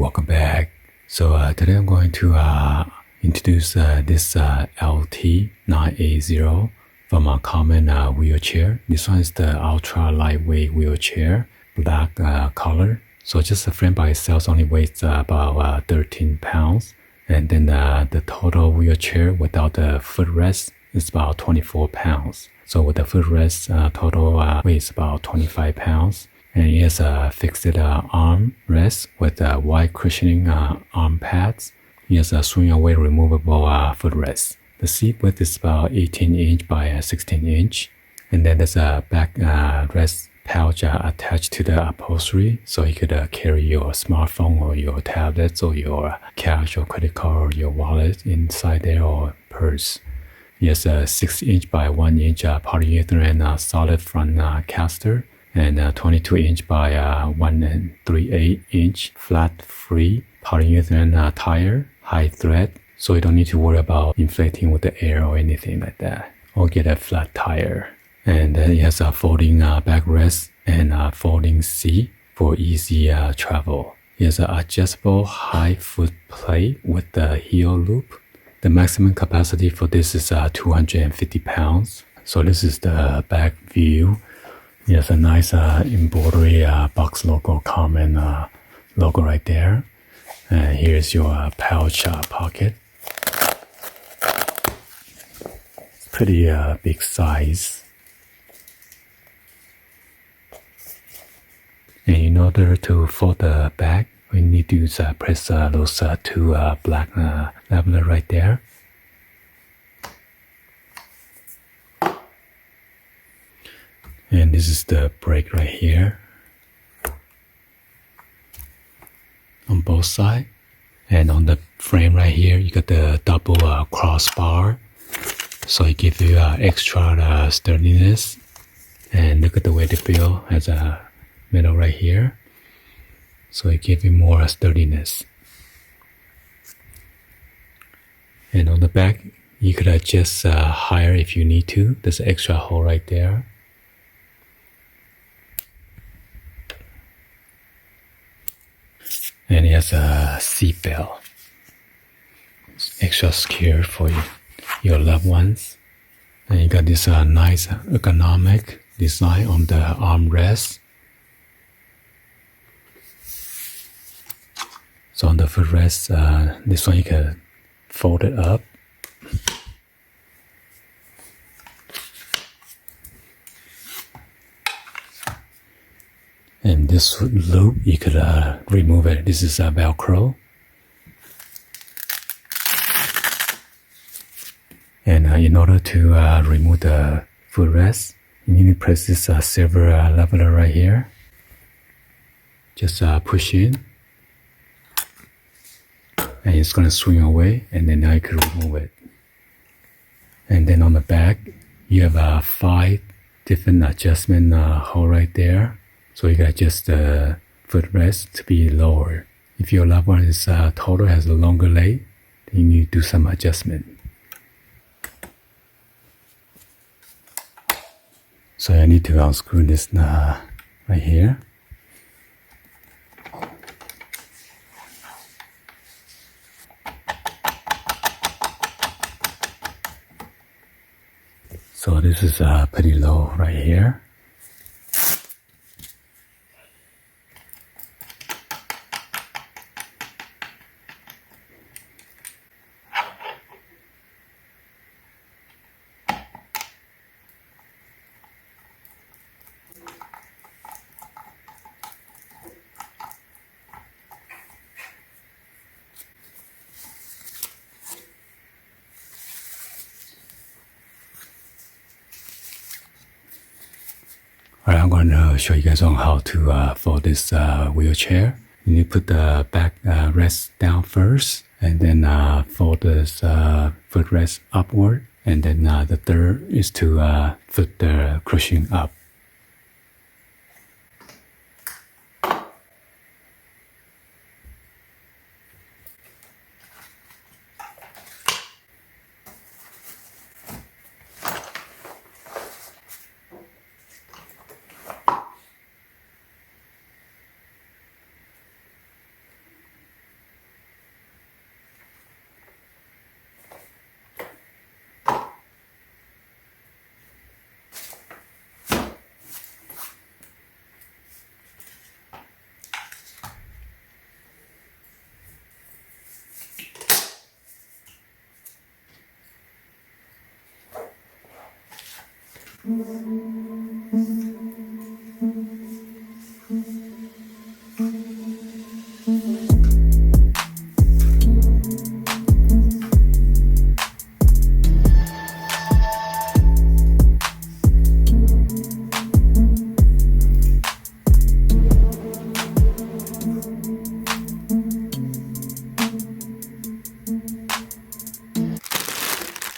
welcome back. So today I'm going to introduce this LT-980 from a Karman wheelchair. This one is the ultra lightweight wheelchair, black color. So just the frame by itself only weighs about 13 pounds. And then the total wheelchair without the footrest is about 24 pounds. So with the footrest, total weighs about 25 pounds. And it has a fixed arm rest with wide cushioning arm pads. It has a swing away removable footrest. The seat width is about 18 inch by 16 inch. And then there's a back rest pouch attached to the upholstery, so you could carry your smartphone or your tablets or your cash or credit card or your wallet inside there or purse. It has a 6 inch by 1 inch polyurethane solid front caster and 22 inch by 1 3/8 inch flat free polyurethane tire, high thread, so you don't need to worry about inflating with the air or anything like that, or get a flat tire. And then it has a folding backrest and a folding seat for easy travel. It has an adjustable high foot plate with the heel loop. The maximum capacity for this is 250 pounds. So this is the back view. It has a nice embroidery box logo, Karman logo right there. And here's your pouch pocket. It's pretty big size. And in order to fold the back, we need to press those two black lever right there. And this is the brake right here on both sides. And on the frame right here, you got the double crossbar, so it gives you extra sturdiness. And look at the way the bill has a metal right here, so it gives you more sturdiness. And on the back, you could adjust higher if you need to. There's an extra hole right there. And it has a seat belt. It's extra secure for your loved ones. And you got this nice ergonomic design on the armrest. So on the footrest, this one you can fold it up. And this loop, you could remove it. This is a Velcro. And in order to remove the footrest, you need to press this silver lever right here. Just push in. And it's going to swing away, and then now you can remove it. And then on the back, you have 5 different adjustment hole right there. So you can adjust the footrest to be lower. If your loved one is taller, has a longer leg, then you need to do some adjustment. So I need to unscrew this right here. So this is pretty low right here. Alright, I'm going to show you guys on how to fold this wheelchair. You need to put the back rest down first, and then fold this footrest upward, and then the third is to put the cushion up.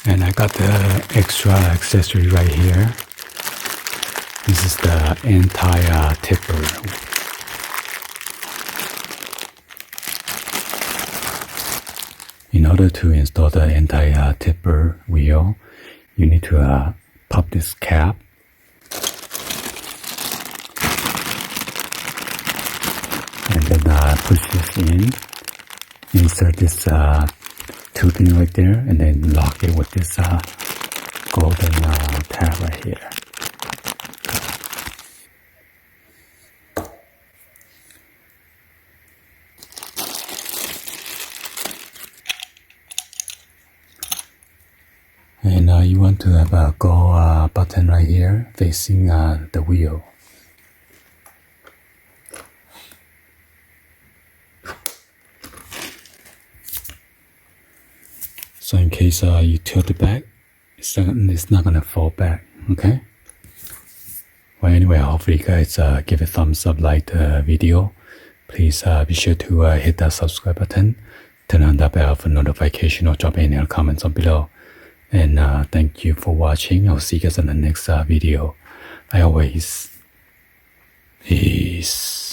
And I got the extra accessory right here. This is the anti-tipper. In order to install the anti-tipper wheel, you need to pop this cap. And then push this in. Insert this tubing right there, and then lock it with this golden tab right here. And you want to have a go button right here facing the wheel. So in case you tilt it back, it's not gonna fall back, okay? Well, anyway, hopefully you guys give a thumbs up, like the video. Please be sure to hit that subscribe button, turn on the bell for notification, or drop any comments on below. And thank you for watching. I'll see you guys in the next video. Peace.